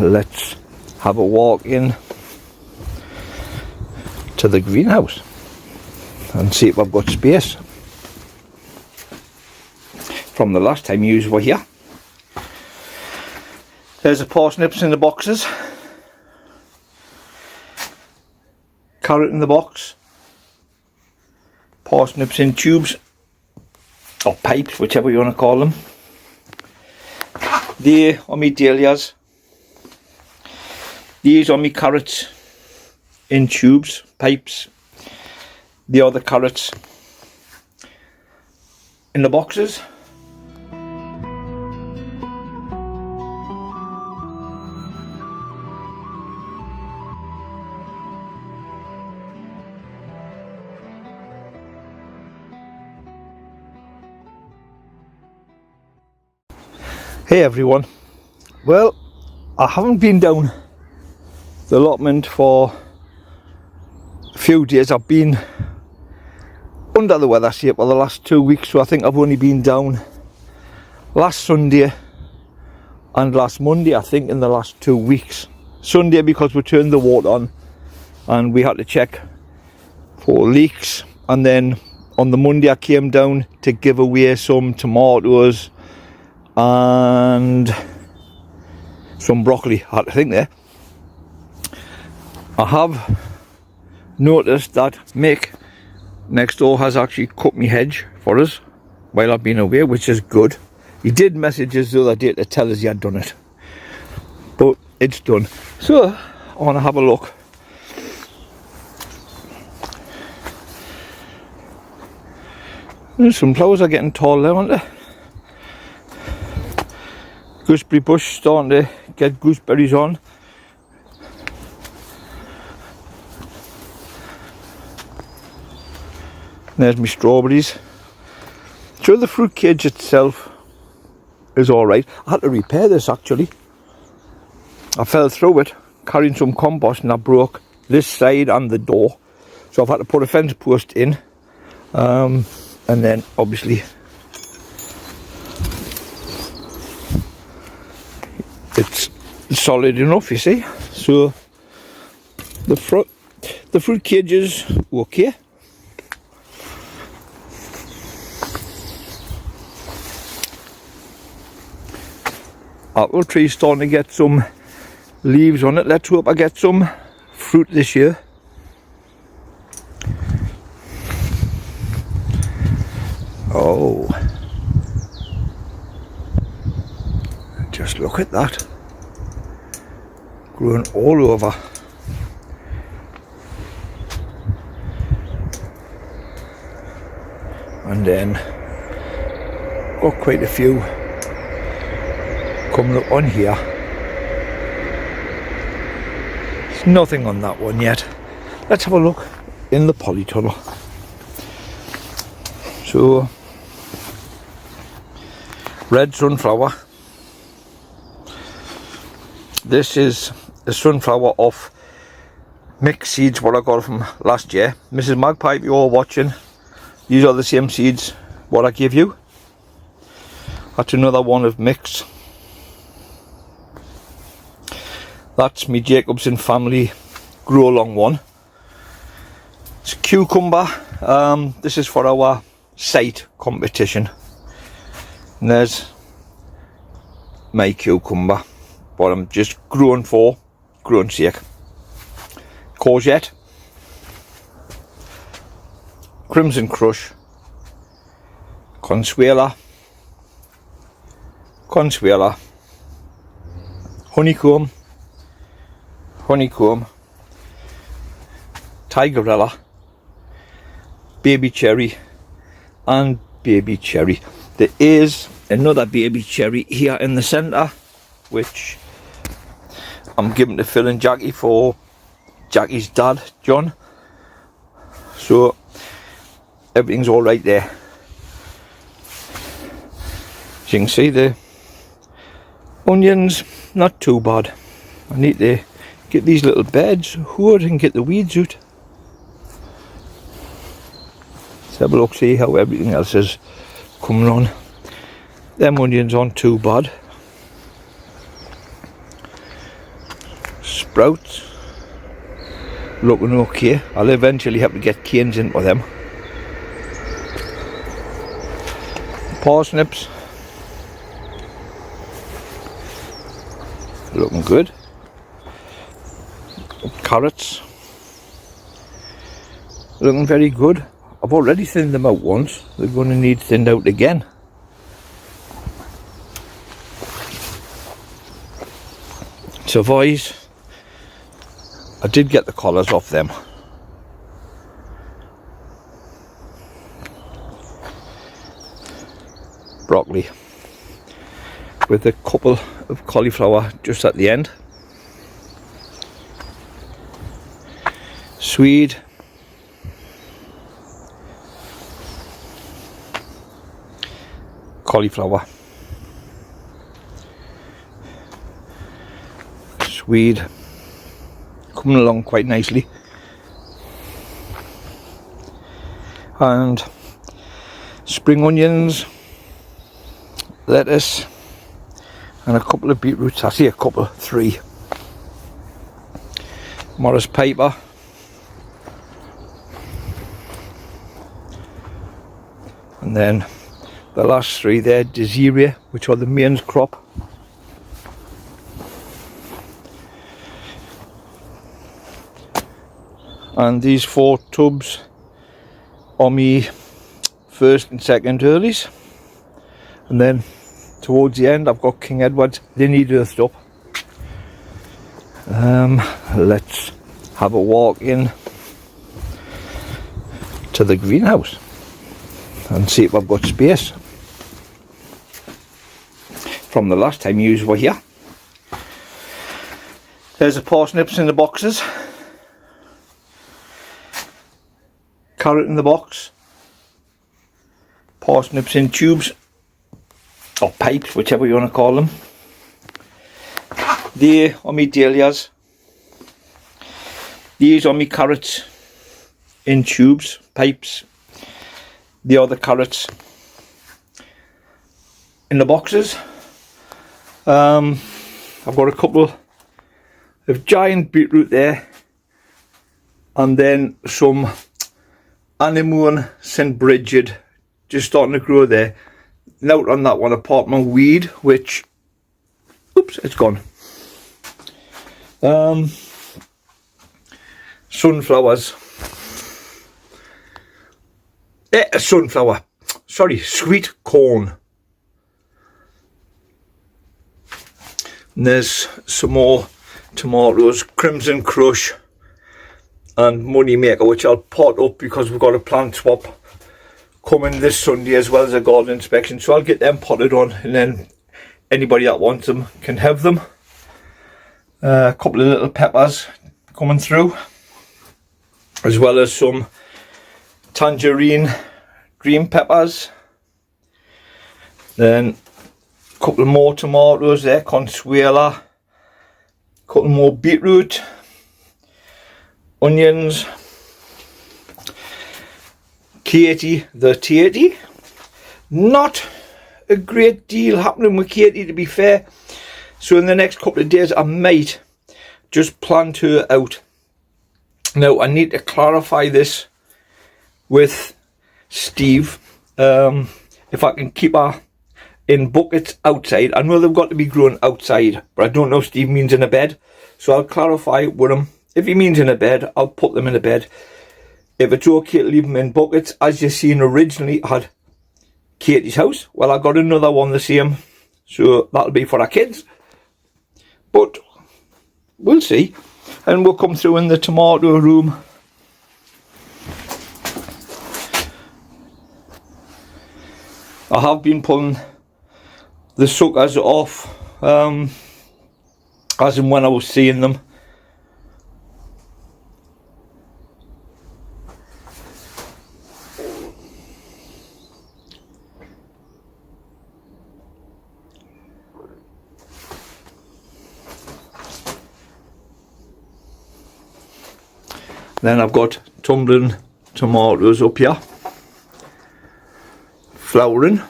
let's have a walk in to the greenhouse and see if I've got space from the last time you were here. There's the parsnips in the boxes, carrot in the box, parsnips in tubes or pipes, whichever you want to call them. There are my dahlias. These are my carrots in tubes, pipes. The other carrots in the boxes. Hey everyone, well, I haven't been down the allotment for a few days. I've been under the weather shape for the last 2 weeks, so I think I've only been down last Sunday and last Monday, I think, in the last 2 weeks. Sunday because we turned the water on and we had to check for leaks, and then on the Monday I came down to give away some tomatoes and some broccoli, I had to think there. I have noticed that Mick next door has actually cut my hedge for us while I've been away, which is good. He did message us the other day to tell us he had done it, but it's done. So I want to have a look. Some flowers are getting tall there, aren't they? Gooseberry bush starting to get gooseberries on. There's my strawberries. So the fruit cage itself is alright. I had to repair this actually. I fell through it carrying some compost and I broke this side and the door. So I've had to put a fence post in. And then obviously it's solid enough, you see. So the fruit cage is okay. Apple tree's starting to get some leaves on it. Let's hope I get some fruit this year. Oh, just look at that, growing all over. And then got quite a few coming up on here. There's nothing on that one yet. Let's have a look in the polytunnel. So, red sunflower. This is a sunflower off mixed seeds what I got from last year. Mrs. Magpie, if you're watching, these are the same seeds what I gave you. That's another one of mixed. That's me Jacobson family grow along one. It's a cucumber. This is for our site competition. And there's my cucumber, but I'm just growing for growing sake. Courgette, Crimson Crush, Consuela, Honeycomb, Tigerella, Baby Cherry and Baby Cherry. There is another Baby Cherry here in the centre, which I'm giving to Phil and Jackie for Jackie's dad, John. So everything's all right there. As you can see, the onions not too bad. I need to get these little beds hoed and get the weeds out. Let's have a look, see how everything else is coming on. Them onions aren't too bad. sprouts looking okay. I'll eventually have to get canes into them. Parsnips looking good. Carrots looking very good. I've already thinned them out once. They're going to need thinned out again. Savoys, I did get the collars off them. Broccoli with a couple of cauliflower just at the end. Swede, cauliflower, swede, coming along quite nicely, and spring onions, lettuce, and a couple of beetroots. I see a couple, 3. Morris paper, and then the last 3 there, Desiree, which are the main crop. And these 4 tubs are me first and second earlies. And then towards the end I've got King Edwards. They need earthed up. Let's have a walk in to the greenhouse and see if I've got space from the last time you were here. There's the parsnips in the boxes, carrot in the box, parsnips in tubes or pipes, whichever you want to call them. They are me dahlias. These are me carrots in tubes, pipes. They are the carrots in the boxes. I've got a couple of giant beetroot there, and then some anemone St. Bridget just starting to grow there. Note on that one, apart from weed, which, oops, it's gone. Sunflowers. Sunflower. Sorry, sweet corn. And there's some more tomatoes, Crimson Crush and Money Maker, which I'll pot up because we've got a plant swap coming this Sunday as well as a garden inspection. So I'll get them potted on, and then anybody that wants them can have them. A couple of little peppers coming through, as well as some tangerine green peppers. Then a couple more tomatoes there, Consuela, a couple more beetroot, onions, Katie the Tatey. Not a great deal happening with Katie, to be fair, so in the next couple of days I might just plant her out. Now I need to clarify this with Steve, if I can keep her in buckets outside. I know they've got to be grown outside, but I don't know if Steve means in a bed, so I'll clarify with him. If he means in a bed, I'll put them in a bed. If it's okay to leave them in buckets, as you seen originally I had Katie's house, well I got another one the same, so that'll be for our kids, but we'll see. And we'll come through in the tomato room. I have been pulling the suckers off as and when I was seeing them. Then I've got tumbling tomatoes up here, flowering.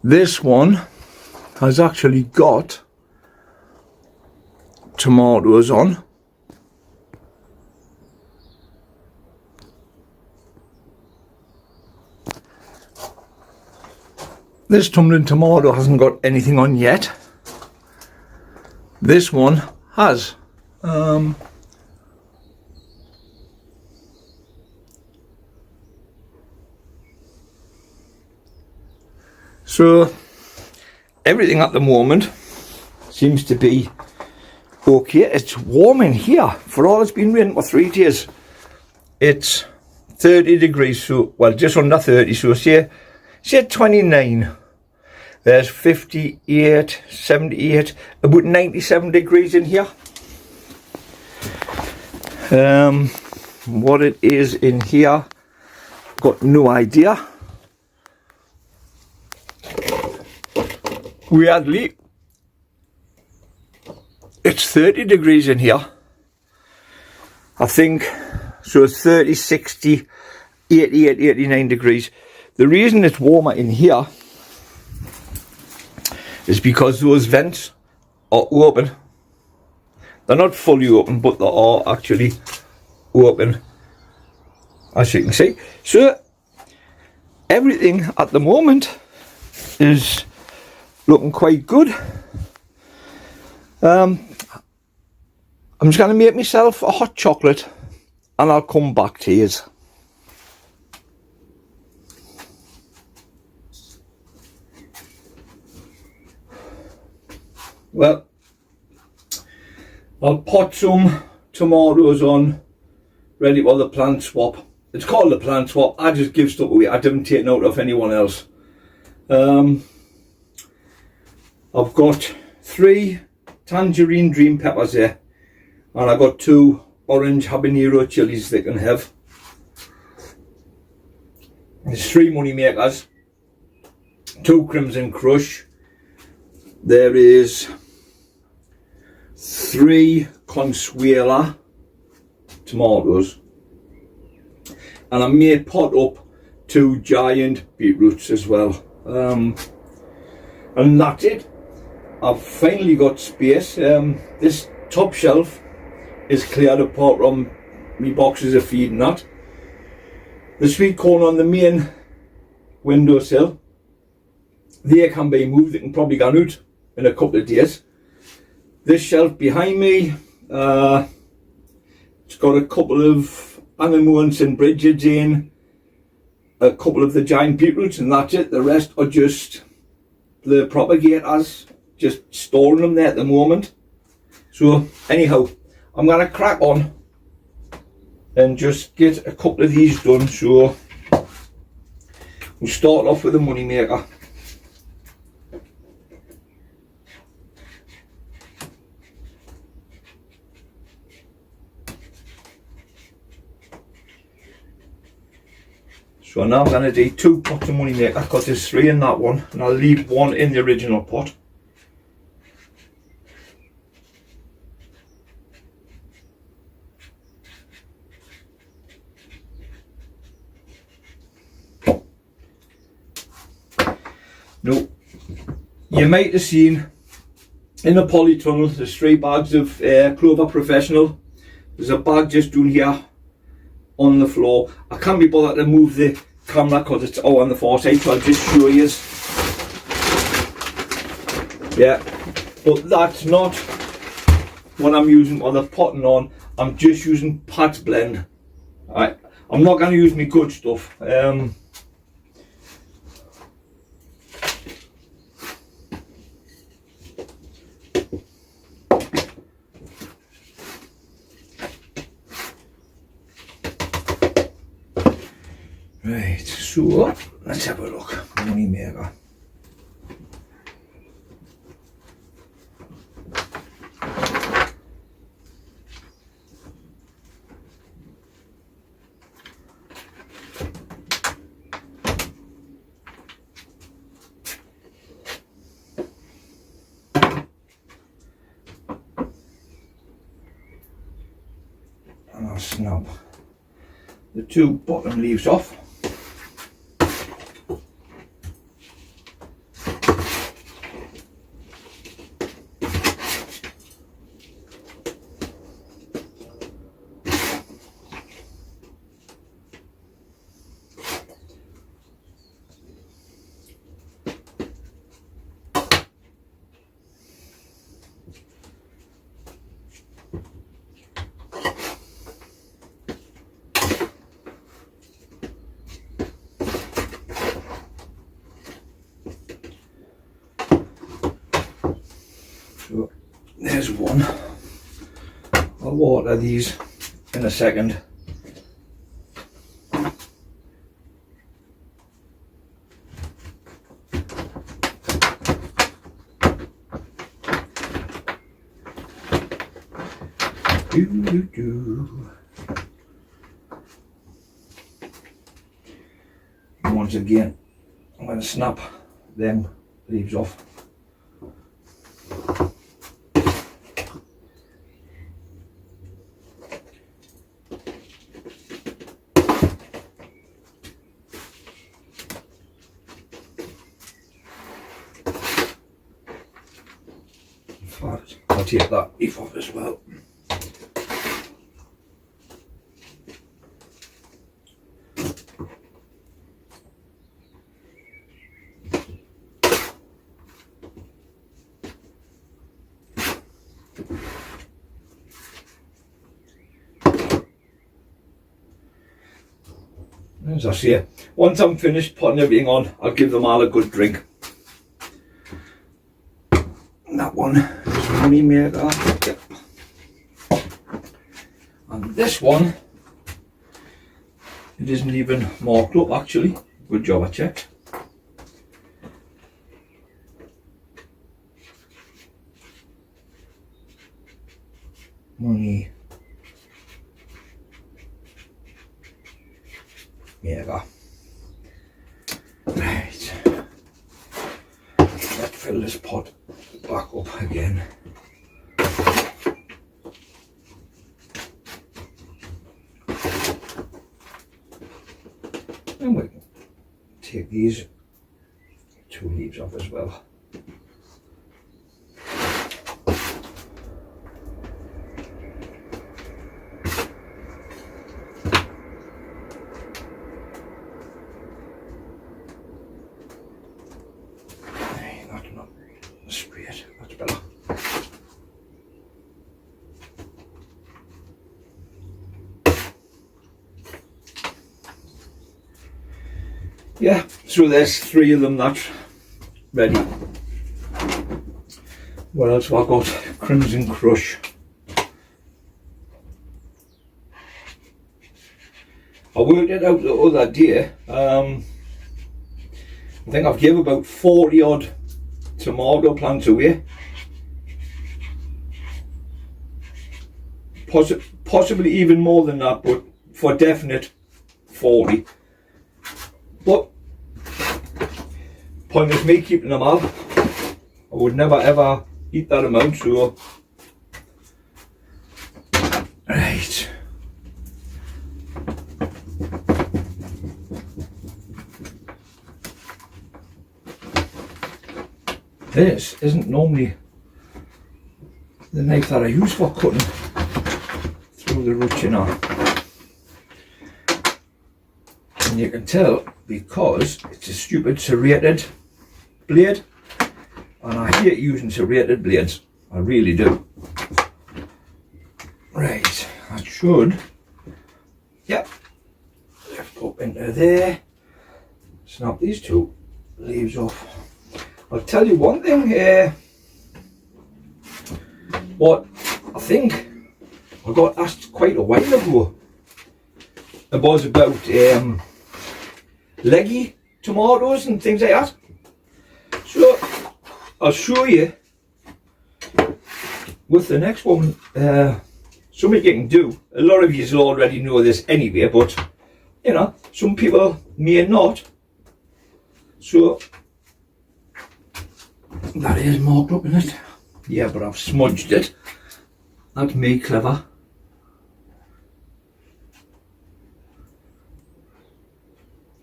This one has actually got tomatoes on. This tumbling tomato hasn't got anything on yet. This one has. So everything at the moment seems to be okay. It's warm in here. For all it's been raining for 3 days, it's 30 degrees, so well, just under 30, so say 29. There's 58, 78, about 97 degrees in here. What it is in here, got no idea. Weirdly, it's 30 degrees in here. I think, so it's 30, 60, 88, 89 degrees. The reason it's warmer in here is because those vents are open. They're not fully open, but they are actually open, as you can see. So everything at the moment is looking quite good. I'm just going to make myself a hot chocolate and I'll come back to you. Well, I'll pot some tomatoes on, ready for the plant swap. It's called the plant swap. I just give stuff away. I didn't take note of anyone else. I've got 3 tangerine dream peppers here, and I've got 2 orange habanero chilies they can have. There's 3 money makers, 2 crimson crush. There is 3 consuela tomatoes, and I may pot up 2 giant beetroots as well. And that's it. I've finally got space. This top shelf is cleared apart from me boxes of feed and that. The sweet corn on the main windowsill, they can be moved. They can probably go out in a couple of days. This shelf behind me, it's got a couple of anemones and bridges in, a couple of the giant beetroots, and that's it. The rest are just the propagators, just storing them there at the moment. So anyhow, I'm going to crack on and just get a couple of these done. So we'll start off with the money maker. So now I'm going to do 2 pots of money maker because there's 3 in that one, and I'll leave 1 in the original pot. Now, you might have seen in the polytunnel there's 3 bags of Clover Professional. There's a bag just down here on the floor. I can't be bothered to move the camera because it's all on the far side, so I'll just show you. Yeah, but that's not what I'm using for the potting on. I'm just using Pat's blend. Alright, I'm not going to use my good stuff. Right, so let's have a look. Money maker. And I'll snap the 2 bottom leaves off. So there's one. I'll water these in a second. Once again, I'm going to snap them leaves off. In fact, I'll take that leaf off as well. As I say, once I'm finished putting everything on, I'll give them all a good drink. And that one is money maker. Yep. And this one, it isn't even marked up actually. Good job, I checked. Money maker. Right. Let's fill this pot back up again. And we can take these two leaves off as well. Yeah, so there's 3 of them that's ready. What else have I got? Crimson Crush. I worked it out the other day. I think I've given about 40 odd tomato plants away. Possibly even more than that, but for definite 40. But point is me keeping them up. I would never ever eat that amount, so right. This isn't normally the knife that I use for cutting through the roots, you know. And you can tell because it's a stupid serrated blade, and I hate using serrated blades. I really do. Right, that should, yep, lift up into there. Snap these 2 leaves off. I'll tell you one thing here. What I think I got asked quite a while ago. It was about leggy tomatoes and things like that. So I'll show you with the next one something you can do. A lot of you will already know this anyway, but you know, some people may not. So that is marked up in it. Yeah, but I've smudged it. That's me clever.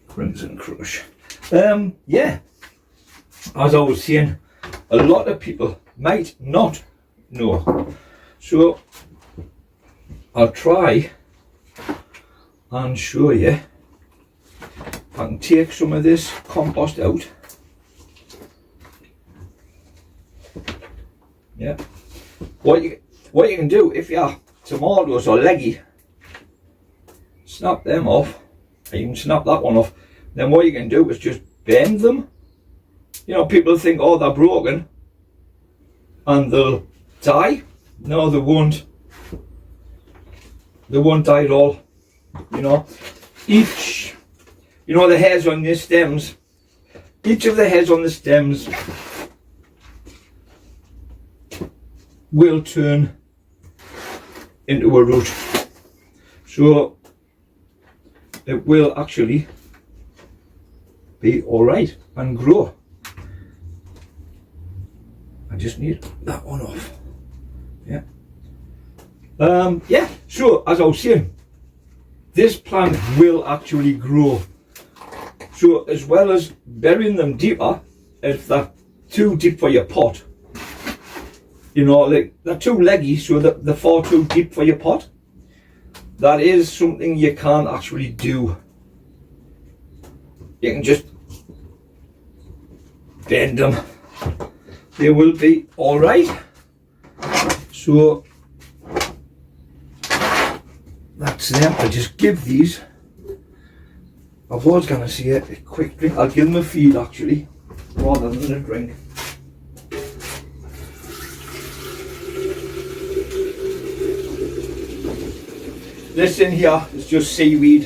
Crimson Crush. Yeah, as I was saying, a lot of people might not know. So I'll try and show you if I can take some of this compost out. Yeah. What you can do if your tomatoes are leggy, snap them off. You can snap that one off. Then what you can do is just bend them. You know, people think, oh, they're broken. and they'll die. No, they won't. They won't die at all. You know, each, you know, the hairs on the stems, each of the hairs on the stems will turn into a root. So it will actually be alright and grow. I just need that one off. Yeah. Yeah, so as I was saying, this plant will actually grow. So as well as burying them deeper, if they're too deep for your pot, you know, like they're too leggy, so that they're far too deep for your pot, that is something you can't actually do. You can just bend them. They will be alright. So that's them. I just give these, I was going to say a quick drink. I'll give them a feed actually, rather than a drink. This in here is just seaweed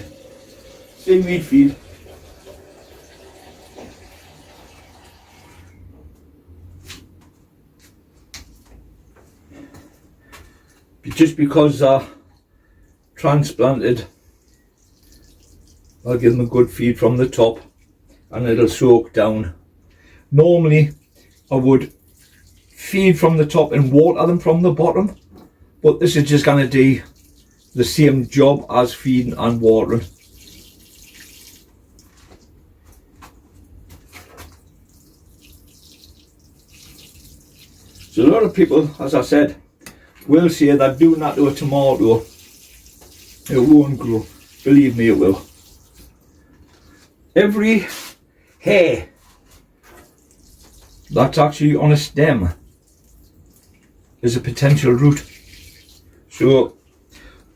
feed. Just because they're transplanted, I'll give them a good feed from the top and it'll soak down. Normally I would feed from the top and water them from the bottom, but this is just going to do the same job as feeding and watering. So a lot of people, as I said, will say that doing that to a tomato, it won't grow. Believe me, it will. Every hair that's actually on a stem is a potential root. So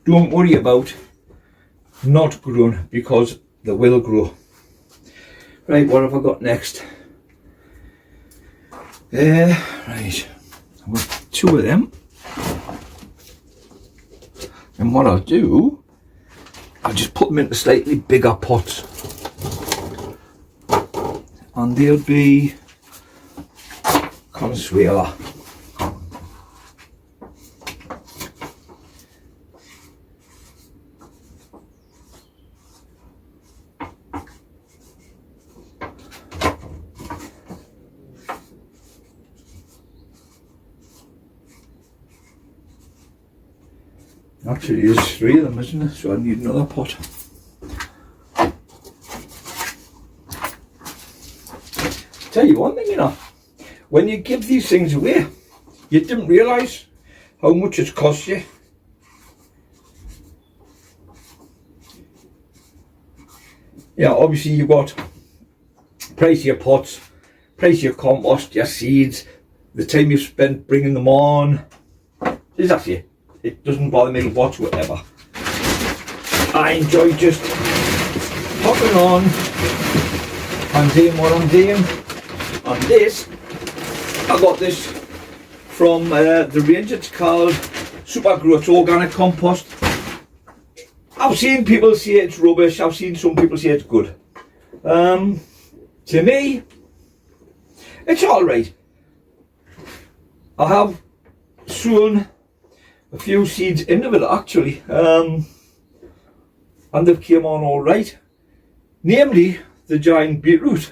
don't worry about not growing, because they will grow. Right, what have I got next? Right, I've got two of them. And what I'll do, I'll just put them into slightly bigger pots. And they'll be Consuela. Actually, there's three of them, isn't there? So I need another pot. Tell you one thing, you know, when you give these things away, you didn't realise how much it costs you. Yeah, obviously you've got price of your pots, price of your compost, your seeds, the time you've spent bringing them on. Is that it? It doesn't bother me whatsoever. I enjoy just hopping on and doing what I'm doing. And this, I got this from the range. It's called Super Growth Organic Compost. I've seen people say it's rubbish. I've seen some people say it's good. To me, it's alright. I have sown a few seeds into it actually, and they've came on all right, namely the giant beetroot.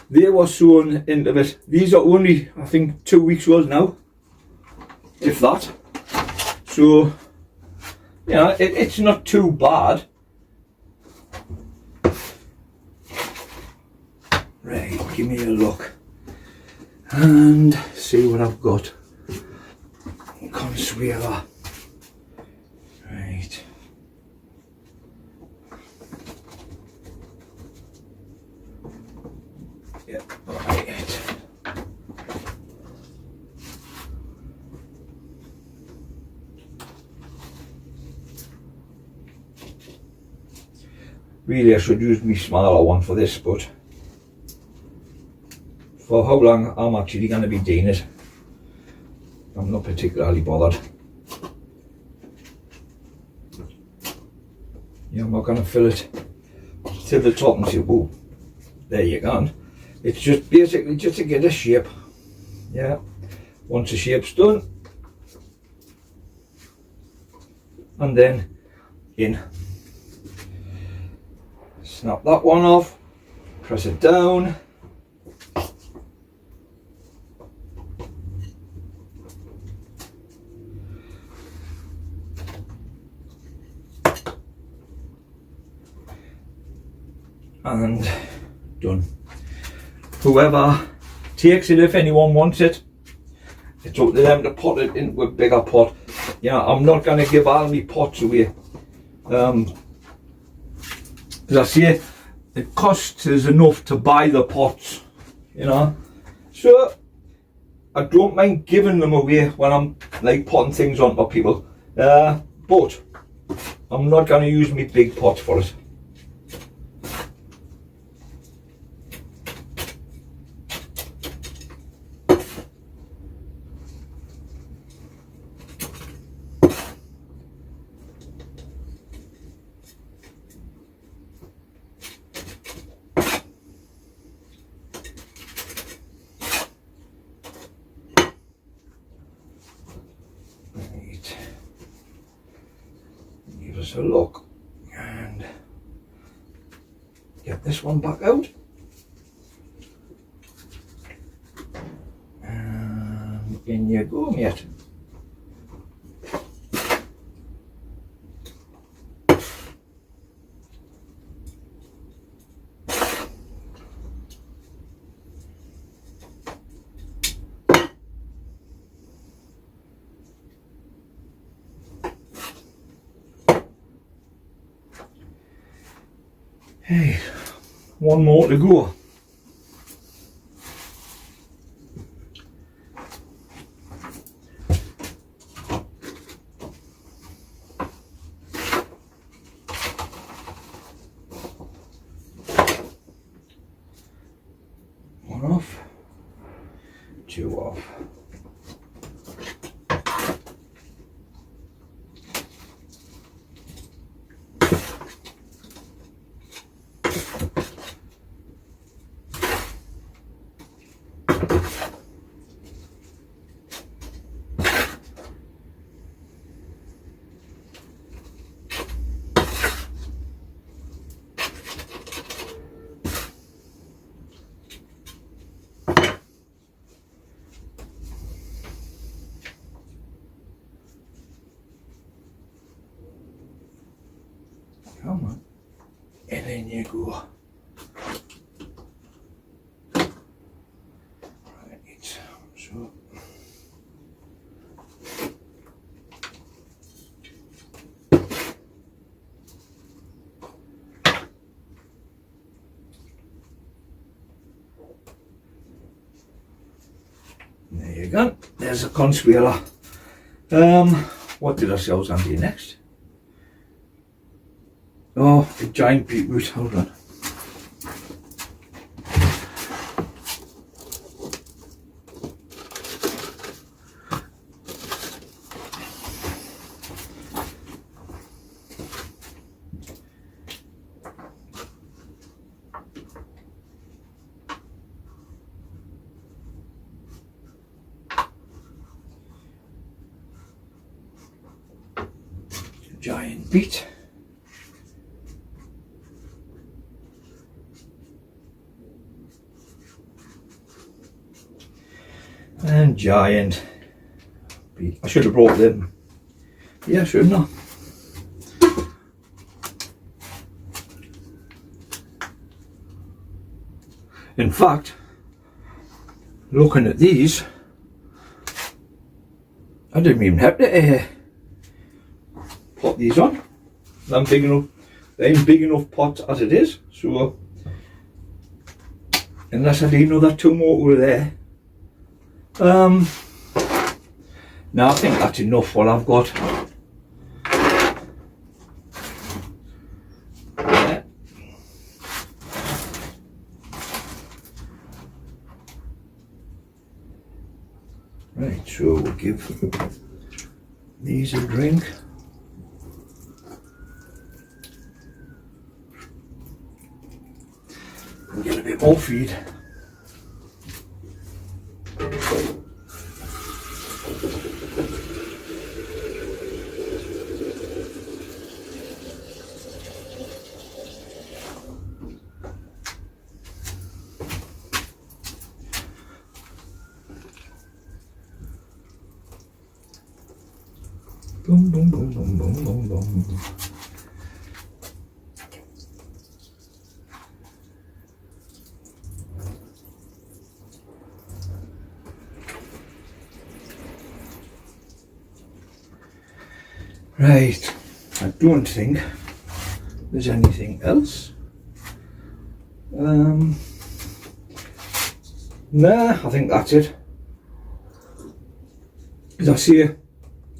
They were sown into it. These are only, I think, 2 weeks old now, if that. So yeah, it's not too bad. Right, give me a look and see what I've got. Consuela. Right. Yeah, right. Really, I should use my smaller one for this, but for how long I'm actually going to be doing it. I'm not particularly bothered. Yeah, I'm not going to fill it to the top and say, oh, there you go. It's just basically just to get a shape. Yeah, once the shape's done, and then in. Snap that one off, press it down. And done. Whoever takes it, if anyone wants it, it's up to them to pot it into a bigger pot. Yeah, I'm not going to give all my pots away. As I say, it costs us enough to buy the pots, you know. So I don't mind giving them away when I'm like potting things onto people. But I'm not going to use my big pots for it. Give us a look and get this one back out. And in you go, mate. Hey, one more to go. One off, two off. Come on, and then you go. Right, so. There you go, there's a consuela. What did I say I was going to do next? Oh, a giant beetroot, hold on. Giant beet. And giant beet. I should have brought them. Yeah, shouldn't I? In fact, looking at these, I didn't even have to put these on. They're big enough pots as it is. So, unless I didn't know that two more were there. No, I think that's enough what I've got. Yeah. Right, so we'll give these a drink. We'll get a bit more feed. Boom, boom, boom, boom, boom, boom, boom. Right, I don't think there's anything else. Nah, I think that's it. As I say,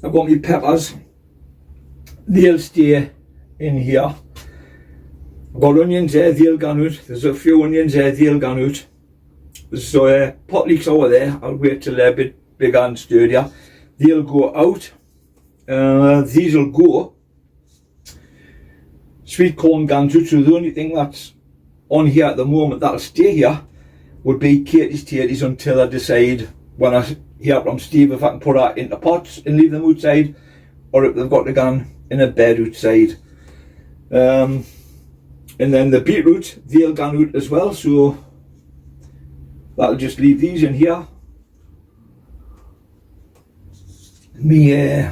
I've got my peppers, they'll stay in here. I've got onions there, they'll go out. There's a few onions there, they'll go out. So pot leeks over there, I'll wait till they're a bit bigger and sturdier. They'll go out. These will go. Sweet corn guns out, so the only thing that's on here at the moment that'll stay here would be Katie's tatties until I decide when I hear from Steve if I can put that into pots and leave them outside, or if they've got to go in a bed outside. And then the beetroot, they'll go out as well, so that'll just leave these in here. Me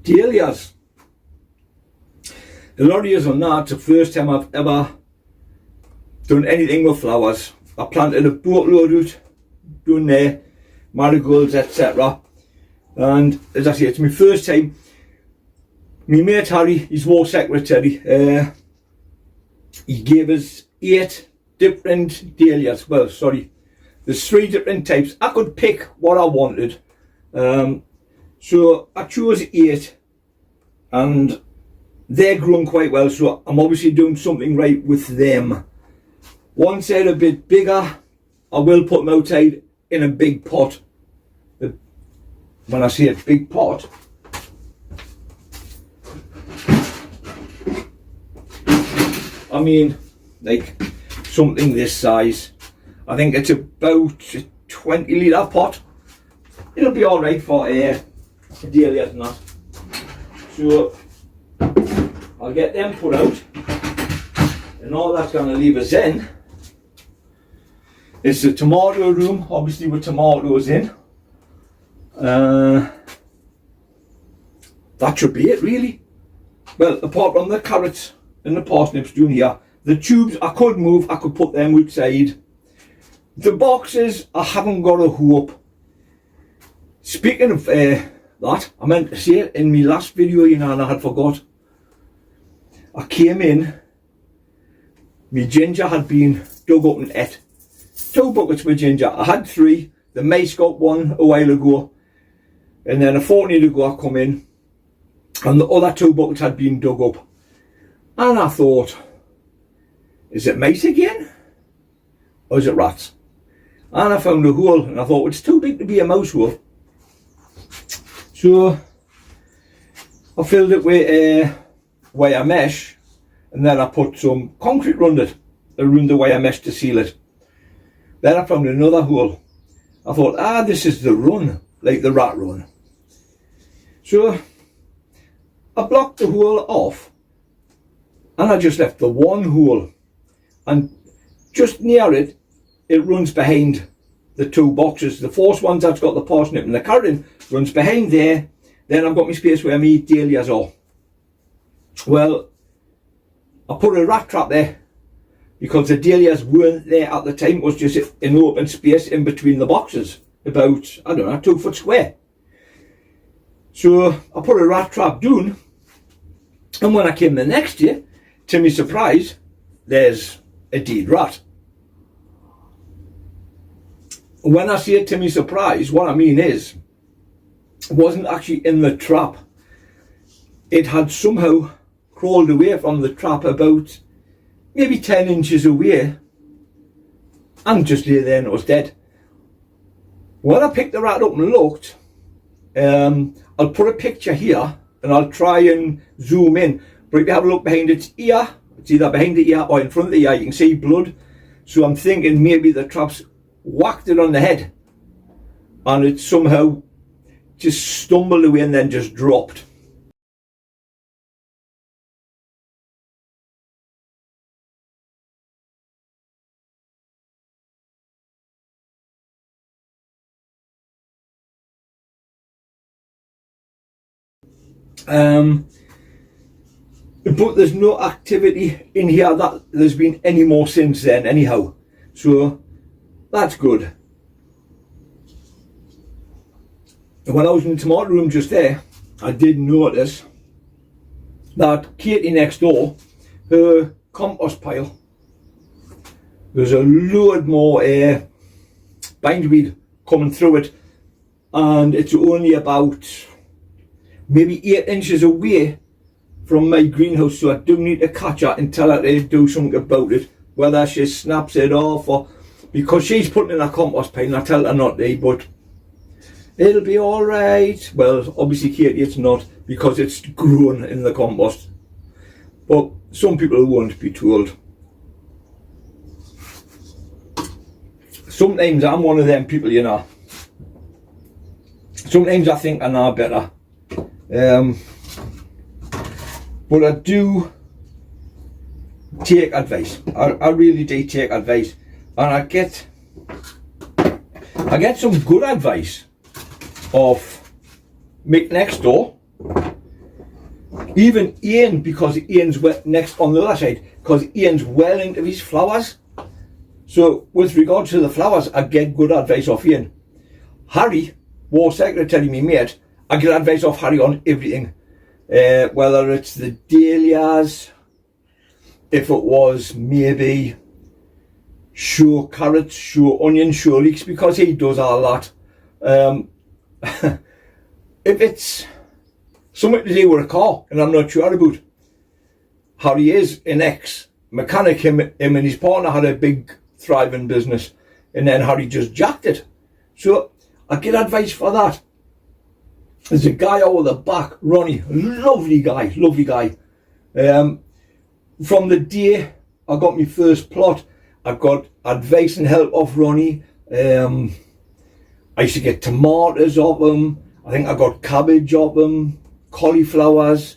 dahlias. A lot of years on that, it's the first time I've ever done anything with flowers. I planted a boatload out down there, marigolds, etc. And as I say, it's my first time. My mate Harry, his war secretary, he gave us 8 different dahlias. Well, sorry, there's 3 different types. I could pick what I wanted. So I chose 8, and they're grown quite well, so I'm obviously doing something right with them. Once they're a bit bigger, I will put them outside in a big pot. When I say a big pot, I mean like something this size. I think it's about a 20 litre pot. It'll be alright for a dahlia and that. So I'll get them put out, and all that's going to leave us in is the tomato room, obviously with tomatoes in. That should be it really. Well, apart from the carrots and the parsnips down here, the tubes I could move, I could put them outside. The boxes, I haven't got a hope. Speaking of that, I meant to say it in my last video, you know, and I had forgot. I came in, my ginger had been dug up and ate. 2 buckets with ginger. I had 3. The mice got 1 a while ago, and then a fortnight ago I come in, and the other 2 buckets had been dug up. And I thought, is it mice again? Or is it rats? And I found a hole, and I thought, it's too big to be a mouse hole. So I filled it with wire mesh, and then I put some concrete around the wire mesh to seal it. Then I found another hole. I thought, this is the run, like the rat run. So I blocked the hole off, and I just left the one hole, and just near it, it runs behind the 2 boxes. The first ones that's got the parsnip and the carrot in runs behind there. Then I've got my space where my dahlias are. Well, I put a rat trap there because the dahlias weren't there at the time. It was just an open space in between the boxes, about, I don't know, 2 foot square. So I put a rat trap down, and when I came the next year, to my surprise, there's a dead rat. When I say to my surprise, what I mean is, it wasn't actually in the trap. It had somehow crawled away from the trap about maybe 10 inches away, and just lay there and it was dead. When I picked the rat up and looked, I'll put a picture here and I'll try and zoom in. But if you have a look behind its ear, it's either behind the ear or in front of the ear, you can see blood. So I'm thinking maybe the trap's whacked it on the head and it somehow just stumbled away and then just dropped. But there's no activity in here that there's been any more since then anyhow, so that's good. When I was in the tomato room just there, I did notice that Katie next door, her compost pile, there's a load more bindweed coming through it, and it's only about maybe 8 inches away from my greenhouse, so I do need to catch her and tell her to do something about it, whether she snaps it off or because she's putting in a compost pile and I tell her not to, but it'll be alright. Well, obviously Katie it's not, because it's grown in the compost, but some people won't be told. Sometimes I'm one of them people, you know. Sometimes I think I know better. But I do take advice. I really do take advice, and I get some good advice of Mick next door, even Ian, because Ian's next on the other side, because Ian's well into his flowers. So with regard to the flowers, I get good advice off Ian. Harry, war secretary, me mate, I get advice off Harry on everything. Whether it's the dahlias, if it was maybe show carrots, show onions, show leeks, because he does all that. If it's something to do with a car and I'm not sure about, Harry is an ex-mechanic. Him and his partner had a big thriving business, and then Harry just jacked it. So I get advice for that. There's a guy over the back, Ronnie, lovely guy. From the day I got my first plot, I got advice and help off Ronnie. I used to get tomatoes off him. I think I got cabbage off him, cauliflowers.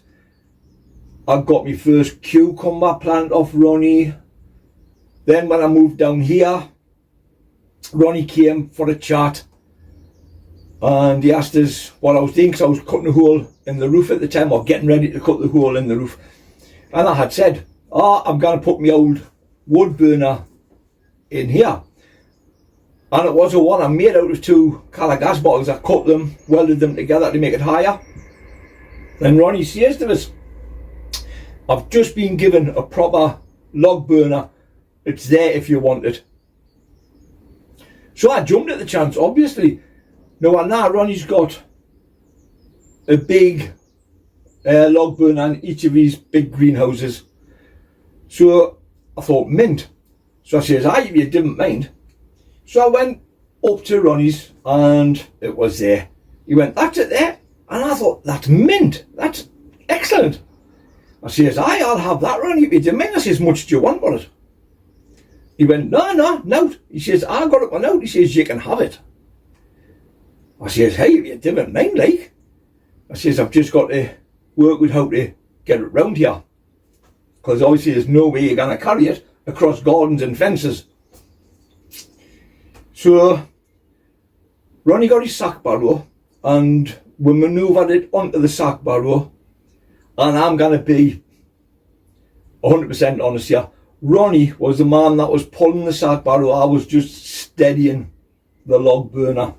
I got my first cucumber plant off Ronnie. Then when I moved down here, Ronnie came for a chat. And he asked us what I was doing, because I was cutting a hole in the roof at the time, or getting ready to cut the hole in the roof. And I had said, I'm going to put my old wood burner in here. And it was a one I made out of 2 colour gas bottles. I cut them, welded them together to make it higher. Then Ronnie says to us, I've just been given a proper log burner. It's there if you want it. So I jumped at the chance, obviously. Now I know Ronnie's got a big log burner in each of his big greenhouses. So I thought, mint. So I says, if you didn't mind. So I went up to Ronnie's and it was there. He went, that's it there. And I thought, that's mint. That's excellent. I says, I'll have that, Ronnie, if you didn't mind. I says, much do you want for it? He went, no. He says, I got it one out. He says, you can have it. I says, hey, if you didn't mind, like. I says, I've just got to work with how to get it round here. Because obviously there's no way you're going to carry it across gardens and fences. So Ronnie got his sack barrow and we manoeuvred it onto the sack barrow. And I'm going to be 100% honest here. Ronnie was the man that was pulling the sack barrow. I was just steadying the log burner.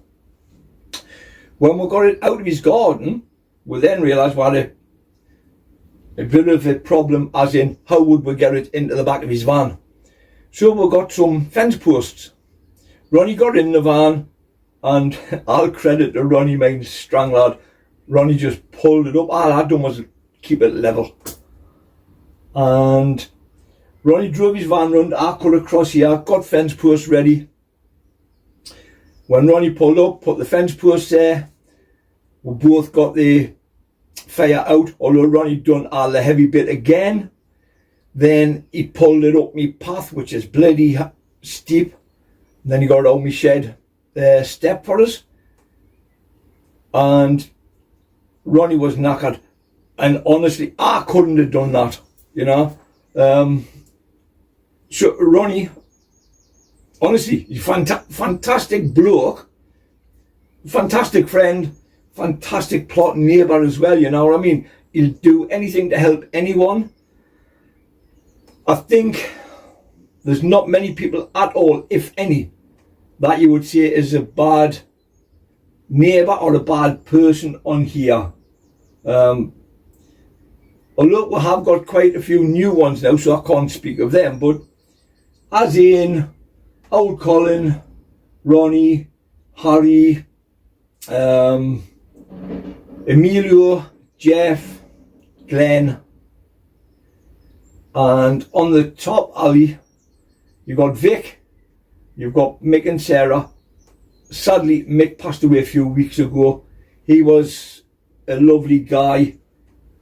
When we got it out of his garden, we then realised we had a bit of a problem, as in how would we get it into the back of his van. So we got some fence posts. Ronnie got in the van, and I'll credit to Ronnie, my strong lad. Ronnie just pulled it up. All I done was keep it level. And Ronnie drove his van round. I cut across here, got fence posts ready. when Ronnie pulled up, put the fence post there, we both got the fire out, although Ronnie done all the heavy bit again. Then he pulled it up my path, which is bloody steep. And then he got around my shed step for us. And Ronnie was knackered. And honestly, I couldn't have done that, you know. So Ronnie, honestly, he's a fantastic bloke, fantastic friend, fantastic plotting neighbour as well, you know what I mean? He'll do anything to help anyone. I think there's not many people at all, if any, that you would say is a bad neighbour or a bad person on here. Although we have got quite a few new ones now, so I can't speak of them, but as in Old Colin, Ronnie, Harry, Emilio, Jeff, Glenn, and on the top alley you've got Vic, you've got Mick and Sarah. Sadly, Mick passed away a few weeks ago. He was a lovely guy.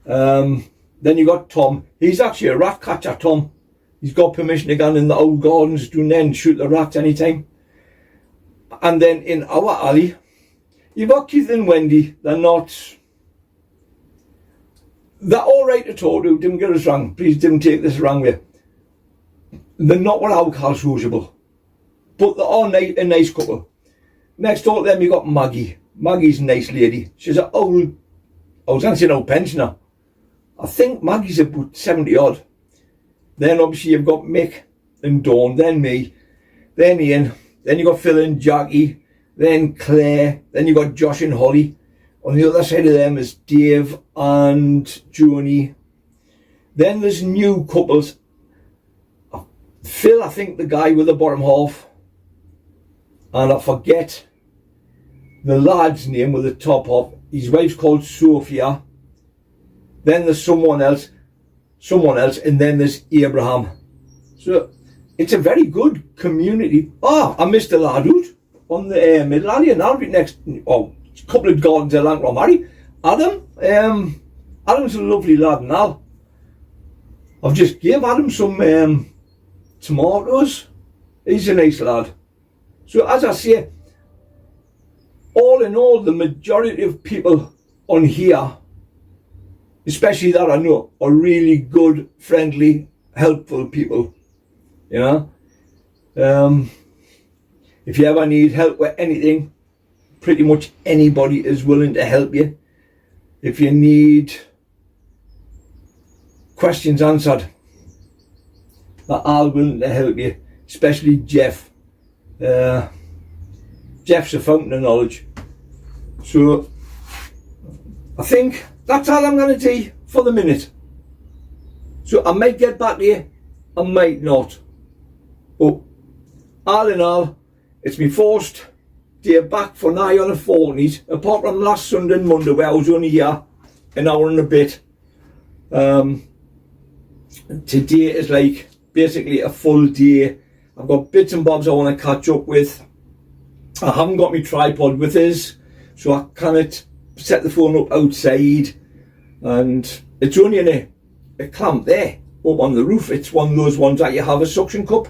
Then you got Tom. He's actually a rat catcher, Tom. He's got permission to go in the old gardens doing then shoot the rats anytime. And then in our alley, you've got Keith and Wendy. They're alright to talk to, don't get us wrong. Please don't take this the wrong way. They're not what I would call sociable. But they are a nice couple. Next door to them you got Maggie. Maggie's a nice lady. She's an old, I was going to say an old pensioner. I think Maggie's about 70 odd. Then obviously you've got Mick and Dawn, then me, then Ian, then you got Phil and Jackie, then Claire, then you got Josh and Holly. On the other side of them is Dave and Joni. Then there's new couples. Phil, I think the guy with the bottom half, and I forget the lad's name with the top half. His wife's called Sophia. Then there's someone else, and then there's Abraham. So it's a very good community. I missed the lad out on the middle alley, and I'll be next. A couple of gardens along from Harry. Adam, Adam's a lovely lad now. I've just gave Adam some tomatoes. He's a nice lad. So as I say, all in all, the majority of people on here, especially that I know, are really good, friendly, helpful people, you know. If you ever need help with anything, pretty much anybody is willing to help you. If you need questions answered, they're all willing to help you, especially Jeff. Jeff's a fountain of knowledge. So I think that's all I'm going to do for the minute. So I might get back to you, I might not. But all in all, it's my first day back for nigh on a fortnight, apart from last Sunday and Monday where I was only here an hour and a bit. Today is like basically a full day. I've got bits and bobs I want to catch up with. I haven't got my tripod with us, so I cannot set the phone up outside, and it's only in a clamp there up on the roof. It's one of those ones that you have a suction cup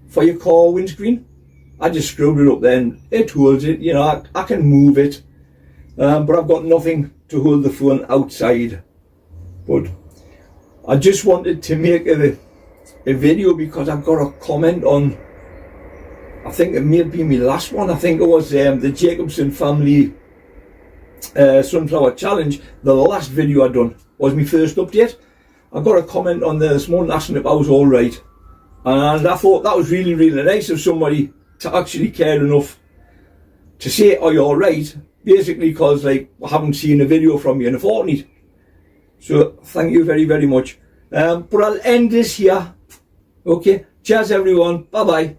for your car windscreen. I just screwed it up there and it holds it, you know. I can move it, but I've got nothing to hold the phone outside. But I just wanted to make a video because I got a comment on, I think it may have been my last one. I think it was the Jacobson family sunflower challenge. The last video I done was my first update. I got a comment on there this morning asking if I was alright, and I thought that was really, really nice of somebody to actually care enough to say, are you alright? Basically because like I haven't seen a video from you in a fortnight. So thank you very, very much. But I'll end this here. Okay, cheers everyone, bye bye.